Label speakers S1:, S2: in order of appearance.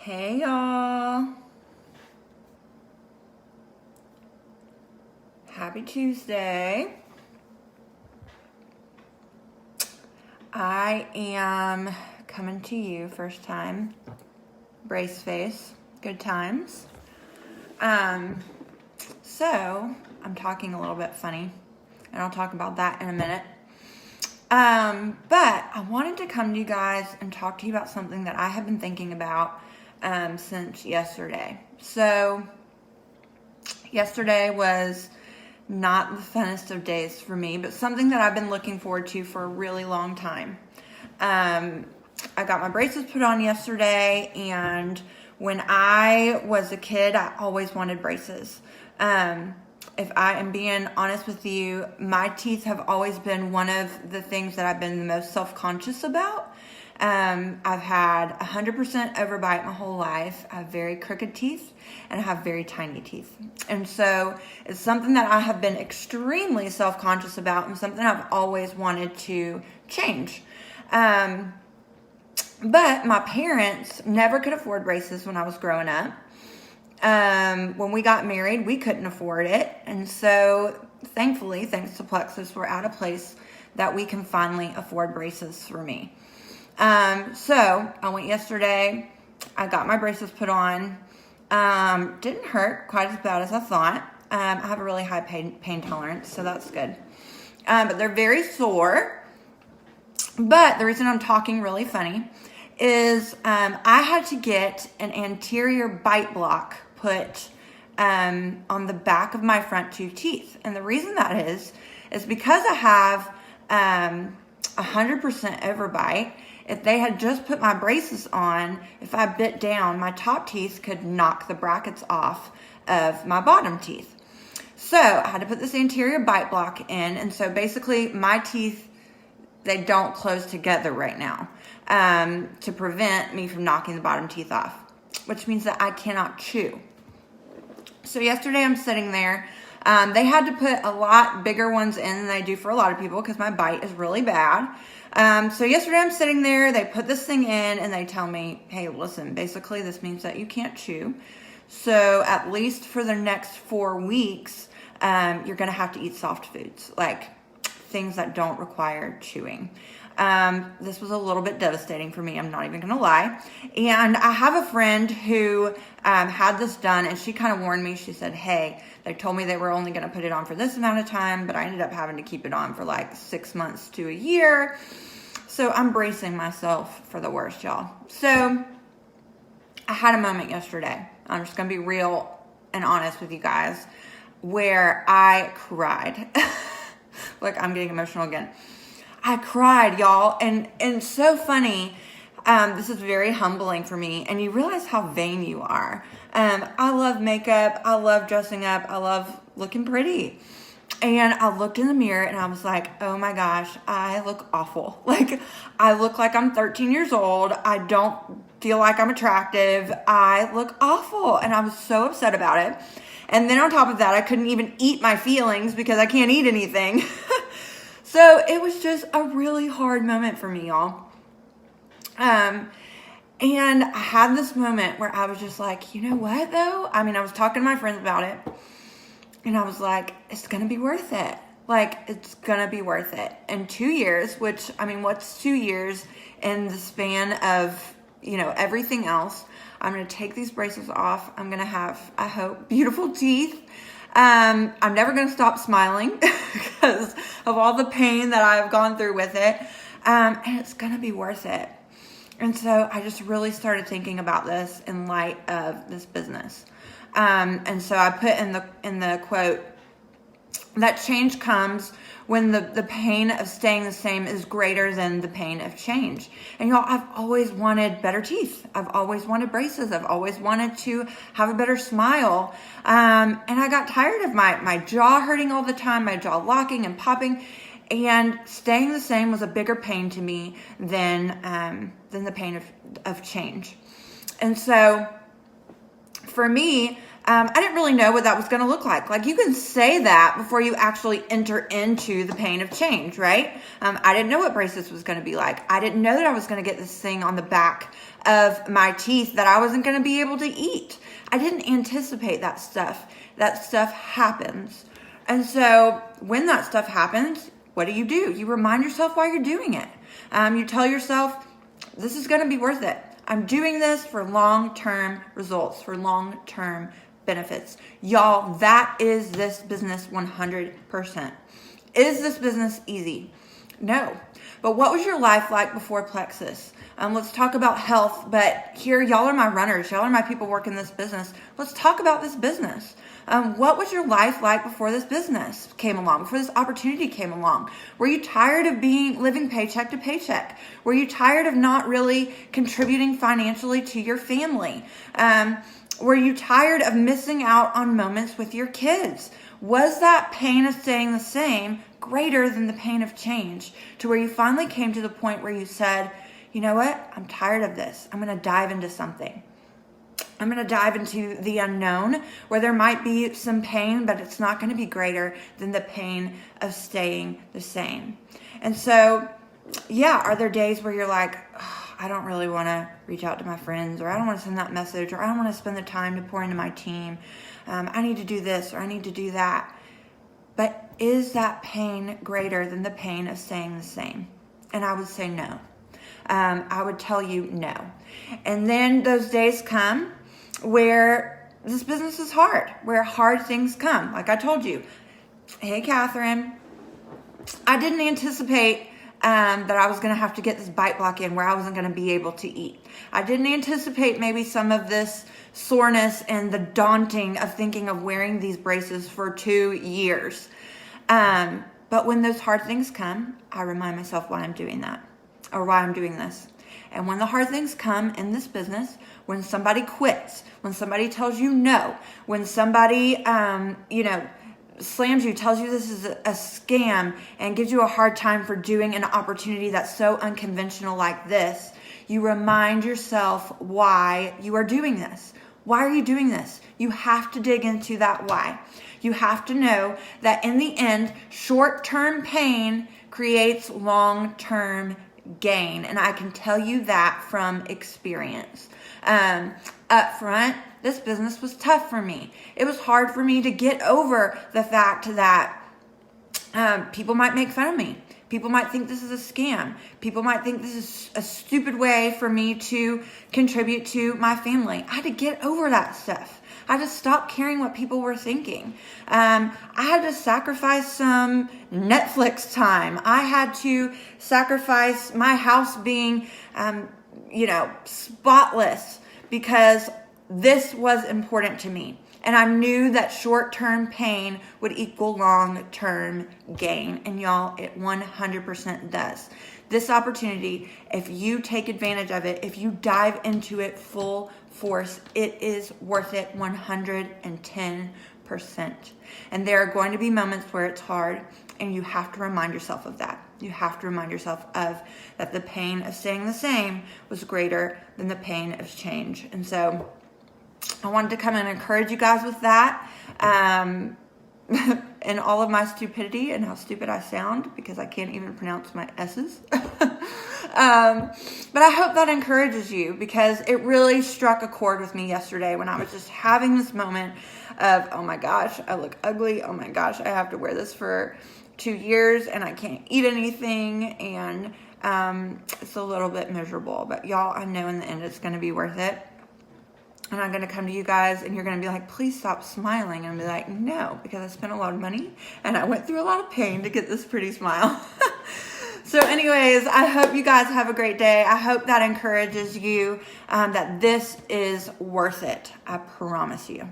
S1: Hey y'all. Happy Tuesday. I am coming to you first time. Brace face. Good times. So I'm talking a little bit funny, and I'll talk about that in a minute. But I wanted to come to you guys and talk to you about something that I have been thinking about since yesterday. So yesterday was not the funnest of days for me, but something that I've been looking forward to for a really long time. I got my braces put on yesterday, and when I was a kid, I always wanted braces. If I am being honest with you, my teeth have always been one of the things that I've been the most self-conscious about. I've had 100% overbite my whole life. I have very crooked teeth, and I have very tiny teeth. And so it's something that I have been extremely self-conscious about, and something I've always wanted to change. But my parents never could afford braces when I was growing up. When we got married, we couldn't afford it. And so thankfully, thanks to Plexus, we're at a place that we can finally afford braces for me. So I went yesterday, I got my braces put on. Didn't hurt quite as bad as I thought. I have a really high pain tolerance, so that's good. But they're very sore. But the reason I'm talking really funny is I had to get an anterior bite block put on the back of my front two teeth. And the reason that is because I have 100% overbite. If they had just put my braces on, if I bit down, my top teeth could knock the brackets off of my bottom teeth. So I had to put this anterior bite block in. And so basically my teeth, they don't close together right now to prevent me from knocking the bottom teeth off, which means that I cannot chew. So yesterday I'm sitting there. They had to put a lot bigger ones in than they do for a lot of people because my bite is really bad. So yesterday I'm sitting there, they put this thing in and they tell me, hey, listen, basically this means that you can't chew. So at least for the next 4 weeks, you're going to have to eat soft foods, like things that don't require chewing. This was a little bit devastating for me. I'm not even going to lie. And I have a friend who had this done, and she kind of warned me. She said, hey, they told me they were only going to put it on for this amount of time, but I ended up having to keep it on for like 6 months to a year. So I'm bracing myself for the worst, y'all. So I had a moment yesterday. I'm just going to be real and honest with you guys, where I cried. Look, I'm getting emotional again. I cried, y'all, and it's so funny. This is very humbling for me, and you realize how vain you are. I love makeup. I love dressing up. I love looking pretty. And I looked in the mirror, and I was like, oh my gosh, I look awful. Like, I look like I'm 13 years old. I don't feel like I'm attractive. I look awful, and I was so upset about it. And then on top of that, I couldn't even eat my feelings because I can't eat anything. So it was just a really hard moment for me, y'all. And I had this moment where I was just like, you know what, though? I mean, I was talking to my friends about it, and I was like, it's going to be worth it. Like, it's going to be worth it. In 2 years, which, I mean, what's 2 years in the span of, everything else? I'm going to take these braces off. I'm going to have, I hope, beautiful teeth. I'm never going to stop smiling because of all the pain that I've gone through with it. And it's going to be worth it. And so I just really started thinking about this in light of this business. And so I put in the quote that change comes when the pain of staying the same is greater than the pain of change. And y'all, I've always wanted better teeth. I've always wanted braces. I've always wanted to have a better smile. And I got tired of my jaw hurting all the time, my jaw locking and popping. And staying the same was a bigger pain to me than the pain of change. And so for me, I didn't really know what that was going to look like. Like, you can say that before you actually enter into the pain of change, right? I didn't know what braces was going to be like. I didn't know that I was going to get this thing on the back of my teeth that I wasn't going to be able to eat. I didn't anticipate that stuff. That stuff happens. And so when that stuff happens, what do? You remind yourself why you're doing it. You tell yourself, this is going to be worth it. I'm doing this for long-term results, for long-term benefits. Y'all, that is this business 100%. Is this business easy? No. But what was your life like before Plexus? Let's talk about health, but here, y'all are my runners. Y'all are my people working this business. Let's talk about this business. What was your life like before this business came along, before this opportunity came along? Were you tired of living paycheck to paycheck? Were you tired of not really contributing financially to your family? Were you tired of missing out on moments with your kids? Was that pain of staying the same greater than the pain of change, to where you finally came to the point where you said, you know what? I'm tired of this. I'm going to dive into something. I'm going to dive into the unknown, where there might be some pain, but it's not going to be greater than the pain of staying the same. And so, yeah, are there days where you're like, oh, I don't really want to reach out to my friends, or I don't want to send that message, or I don't want to spend the time to pour into my team. I need to do this, or I need to do that. But is that pain greater than the pain of staying the same? And I would say no. I would tell you no. And then those days come where this business is hard, where hard things come. Like I told you, hey, Catherine, I didn't anticipate that I was going to have to get this bite block in where I wasn't going to be able to eat. I didn't anticipate maybe some of this soreness and the daunting of thinking of wearing these braces for 2 years. But when those hard things come, I remind myself why I'm doing that, or why I'm doing this. And when the hard things come in this business, when somebody quits, when somebody tells you no, when somebody, slams you, tells you this is a scam, and gives you a hard time for doing an opportunity that's so unconventional like this, you remind yourself why you are doing this. Why are you doing this? You have to dig into that why. You have to know that in the end, short-term pain creates long-term gain. And I can tell you that from experience. Up front, this business was tough for me. It was hard for me to get over the fact that people might make fun of me. People might think this is a scam. People might think this is a stupid way for me to contribute to my family. I had to get over that stuff. I had to stop caring what people were thinking. I had to sacrifice some Netflix time. I had to sacrifice my house being, spotless, because this was important to me. And I knew that short-term pain would equal long-term gain. And y'all, it 100% does. This opportunity, if you take advantage of it, if you dive into it full force, it is worth it 110%. And there are going to be moments where it's hard, and you have to remind yourself of that. You have to remind yourself of that the pain of staying the same was greater than the pain of change. And so I wanted to come and encourage you guys with that. In all of my stupidity and how stupid I sound, because I can't even pronounce my S's. But I hope that encourages you, because it really struck a chord with me yesterday when I was just having this moment of, oh my gosh, I look ugly. Oh my gosh, I have to wear this for 2 years and I can't eat anything. And it's a little bit miserable. But y'all, I know in the end it's going to be worth it. And I'm going to come to you guys and you're going to be like, please stop smiling. And I'll be like, no, because I spent a lot of money and I went through a lot of pain to get this pretty smile. So anyways, I hope you guys have a great day. I hope that encourages you, that this is worth it. I promise you.